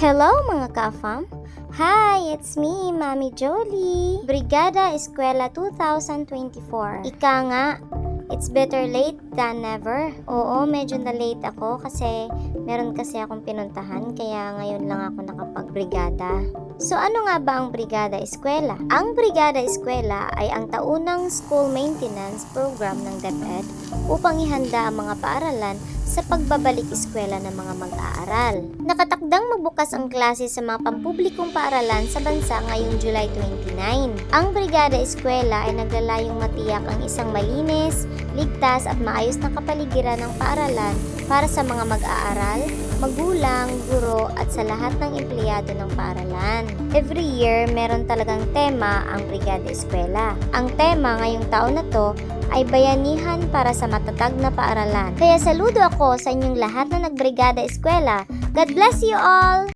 Hello mga ka-fam! Hi, it's me, Mami Jolie! Brigada Eskwela 2024. Ika nga, it's better late than never. Oo, medyo na-late ako kasi meron kasi akong pinuntahan kaya ngayon lang ako nakapag-brigada. So ano nga ba ang Brigada Eskwela? Ang Brigada Eskwela ay ang taunang school maintenance program ng DepEd upang ihanda ang mga paaralan sa pagbabalik eskwela ng mga mag-aaral. Nakatakdang magbukas ang klase sa mga pampublikong paaralan sa bansa ngayong July 29. Ang Brigada Eskwela ay naglalayong matiyak ang isang malinis, ligtas at maayos na kapaligiran ng paaralan para sa mga mag-aaral, magulang, guro at sa lahat ng empleyado ng paaralan. Every year, meron talagang tema ang Brigada Eskwela. Ang tema ngayong taon na to ay bayanihan para sa matatag na paaralan. Kaya saludo ako sa inyong lahat na nagbrigada eskwela. God bless you all!